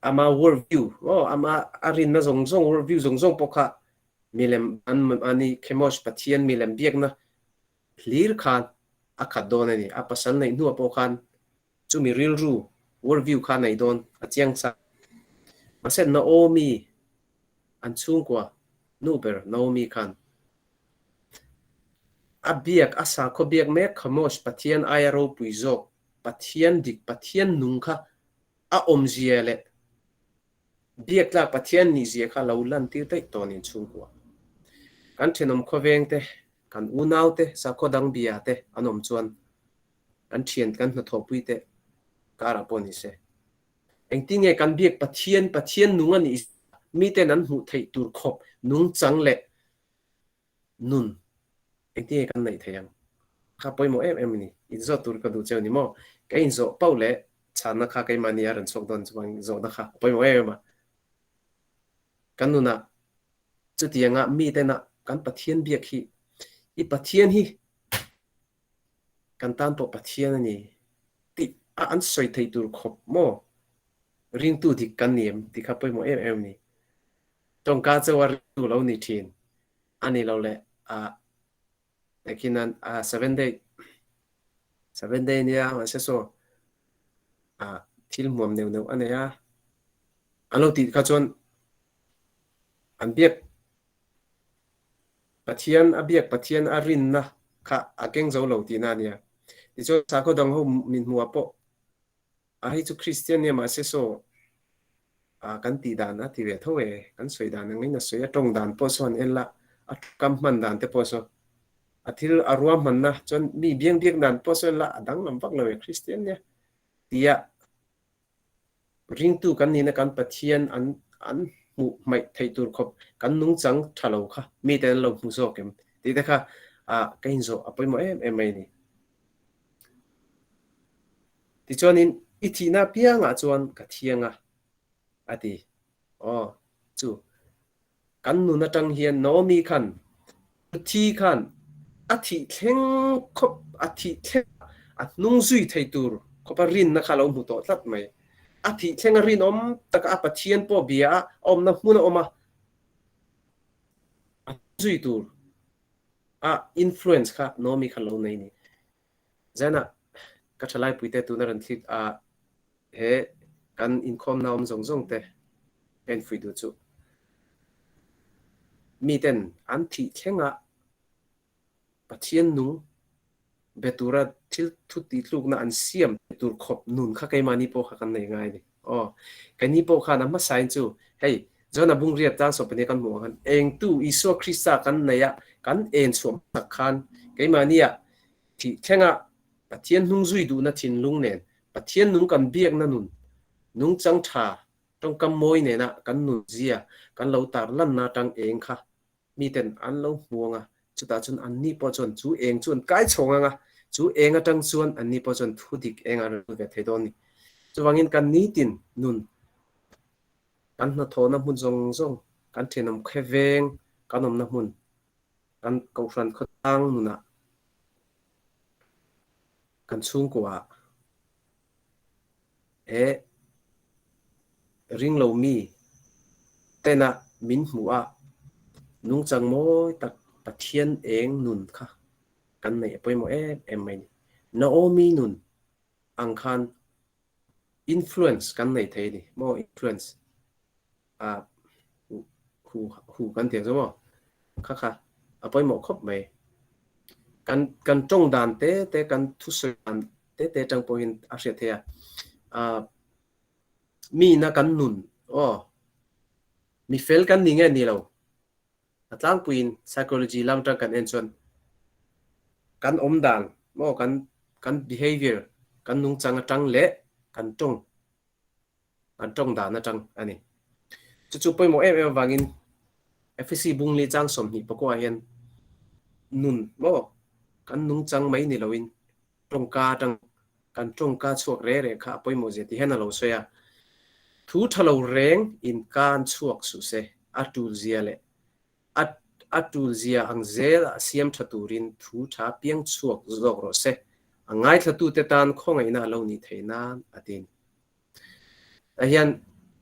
ama worldview ama arin na zong zong worldview zong zong pokha milem an ani kemosh pathian milem biak na clear khan akhat don ani a pasal nei nu apo khan chu mi real ru worldview khan nei don achiang sa maset na omi an chung kwa nuber naomi khan abiak asa ko biak me khamosh pathian ayaro puizok pathian dik pathian nungkha a omziele biak la pathian ni zia kha laulan tir tai tonin chungwa kan thenom khoveng te kan unau te sa khodang bia te anom chuan kan thien kan na thopui te kara poni se engtinge kan biak pathian nungan is mi te nan hu thei tur khop nung changle nun engtinge kan nei theyang kha poimo em ni inzo tur ka du cheu ni mo ka inzo paule chana kha kai mani aran chok don chuang zo na kha poimo ema kanuna chutianga mi te na kan pathian biak hi I pathian hi kan tan po pathian ani ti an soi thei tur khop mo ring tu dik kan niam ti kha poimo em ni tong ka chawar tu lo ni thin ani lo le lekinan 7 day nia ma se so thil muam neu anaya alo ti kha chon an biak pathian abiak pathian arin na kha akeng zo lo ti na nia ti cho sa ko dang ho min huwa po hi chu christian ne ma se so kan ti dan na ti ve thoe kan soi dan ngai na soi tong dan po son ella kam man dan te po so athil arwa man na chon mi biang dan po so la adang lam vak lo christian ne tia ring tu kan ni na kan pathian an mu mai thei tur khop kan nung chang thalo kha mi te lo mu so kem ti ta kha kain zo apoi mo em mai ni ti chonin ithina pianga chuan ka thianga ati chu kan nu na tang hian nomi khan thi khan athi thleng khop athi thleng nung zui thei tur khopa rin na khalo mu to tlat mai athi thleng rin om taka pathian po bia om na huna oma zui tur influence kha nomi khalo nei ni zana ka thalai puite tu na ran thik he kan inkhawm na om zong te en fui du chu mi ten an thi thlenga pathian nung betura thil thu ti tluk na an siam tur khop nun kha kai mani po kha kan nei ngai ni kani po kha na ma sain chu hey zona bung riat tang so pane kan mo han eng tu iso krista kan neya kan en som sak khan kai mania thi thlenga pathian nung zui du na thin lung nen pathian nung kan biak na nun nung chang tha tong kam moi ne na kan nun zia kan lo tar lan na tang eng kha mi ten an lo huanga chuta chun an ni po chon chu eng chun kai chonga chu eng atang chuan an ni po chon thu dik eng ar ve thedon ni chuwangin kan ni tin nun kan na thona mun zong kan thenam kheveng kanom na mun kan ko fran khotang nuna kan chung kwa ring lo mi tena min hua nung chang moi tak pathian eng nun kha kan nei apoi mo em mai ni naomi nun ang khan influence kan nei thei ni mo influence hu kan tiang zo mo kha apoi mo khop mai kan tong dan te kan thu san te tang po hin a hria thea mi na kan nun mi fel kan ni nge ni lo atlang puin psychology lam tang kan en chon kan dan mo kan behavior kan nung chang atang le kan tong da na tang ani chu poi mo em wangin FSC bung li chang som hi pako hian nun mo kan nung chang mai ni loin tong ka tang kan tong ka chuak re kha poi mo je ti hen lo so ya thu thalo reng in kan chuak su se atul zia le atul zia ang zel siam thaturin thu tha piang chuak zok ro se angai thatu te tan khongai na lo ni theina atin ahian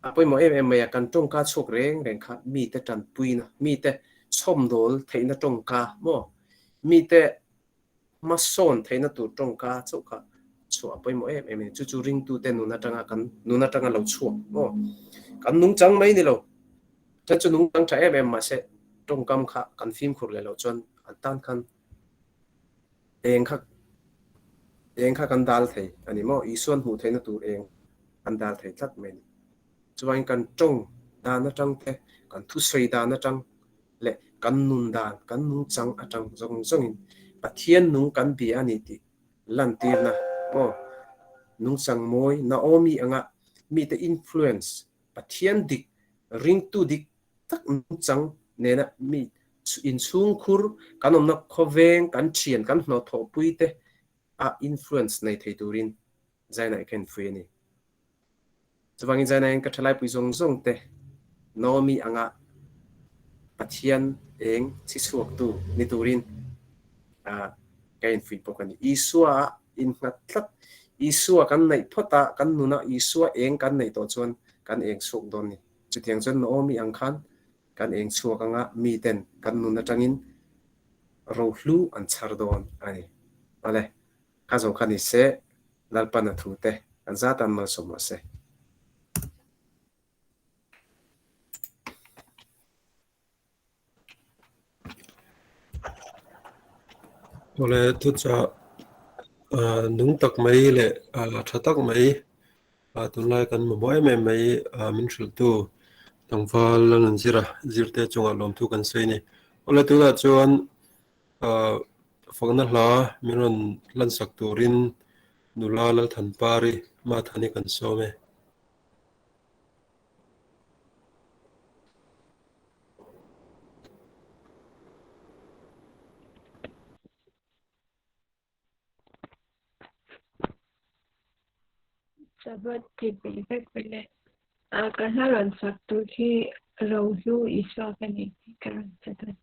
apoi mo em kan tong ka chuak reng kha mi te tan puina mi te chom dol theina tong ka mo mi te mason theina tu tong ka chuka chu apoi mo em chu ring tu te nuna tanga lo chuak mo kan nung chang mai ni lo chu nung chang tha em ma se tong kam kha kan phim khur le lo chon an tan khan eng kha kan dal thei ani mo isuan hu theina tu eng an dal thei tlat men chuan kan tong da na tang te kan thu sei da na tang le kan nun dan kan nung chang atang zong in pathian nung kan bi ani ti lan tir na mo nung chang moi Naomi anga mi te influence pathian dik ring tu dik tak nung chang ne na mi in chung khur kanom na khoveng kan chian kan hno tho pui te a influence nei thei turin zaina ken fui ni chuwangin zaina en ka thalai pui zong te Naomi anga pathian eng chi chuak tu ni turin a kain fui pokani isua in ngat tlat isua kan nei phota kan nuna isua eng kan nei to chuan kan eng suk don ni chutiang chon Naomi ang khan kan eng chuak anga mi ten kan nuna tangin ro hlu an char don ani ale ka zo khani se lalpana thu te an za tan ma som se ole tu cha nung tak mai le tha tak mai tun lai kan mo mai min thil tu tangwal lan zira zirte chunga lom thu kan sei ni ole tu la chuan fogna hla miron lan sak turin nula lal than pari ma thani kan some Sabat tipe pele kanaran saktu ki rohu iswa kani karan sabat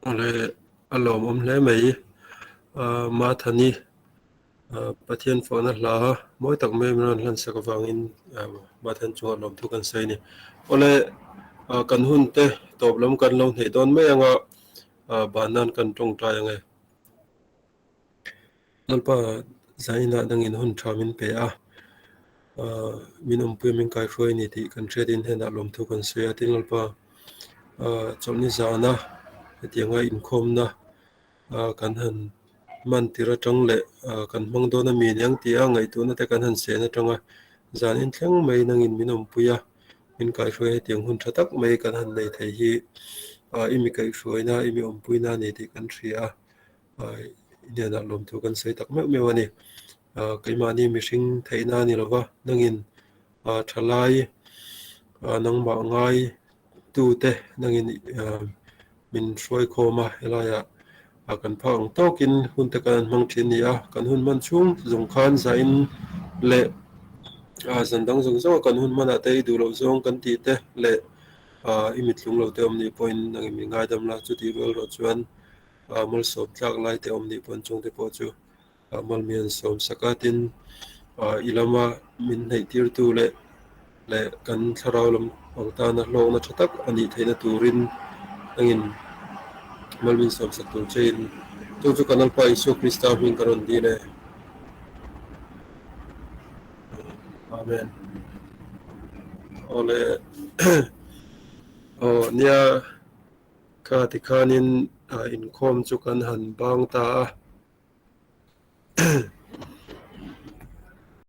ole alom le mai ma thani pathian phone la moi tak me man lan sa ka wangin ma than chu alom thu kan sai ni ole kan hun te toplam kan lo nei don me anga banan kan tong ta yang e alpa zaina dangin hun thamin pe a minum pu min kai roi ni ti kan thredin hen alom thu kan sai atin alpa chawlhni zana tianga inkhawm na kan han man tira tang le kan mang do na mi yang ti a ngai tu na te kan han se na tanga zan in thleng mai nang in minum puya min kai roi tiang hun thatak mai kan han nei thei hi imi kai roi na imi pui na ni ti kan thria ine na lom thu kan sei tak me me wani kaimani mishing theina ni lova nangin thalai nang ma ngai tu te nangin min roi khoma helaya kan phang tokin hun te kan mang thin ni a kan hun man chung zong khan zain le zandang zong zong kan hun man ate du lo zong kan ti te le imit lung lo te omni point nang mi ngai dam la chu ti rol ro chuan mol sop tlak lai te omni point chung te po chu mal mian som sakatin ilama min nei tir tu le kan tharau lam pangta na lo na thatak ani theina turin angin malmin som sak tu chain tu chu kanal pa isu krista min karon di le amen ole nia ka ti khanin inkhawm chu kan han bang ta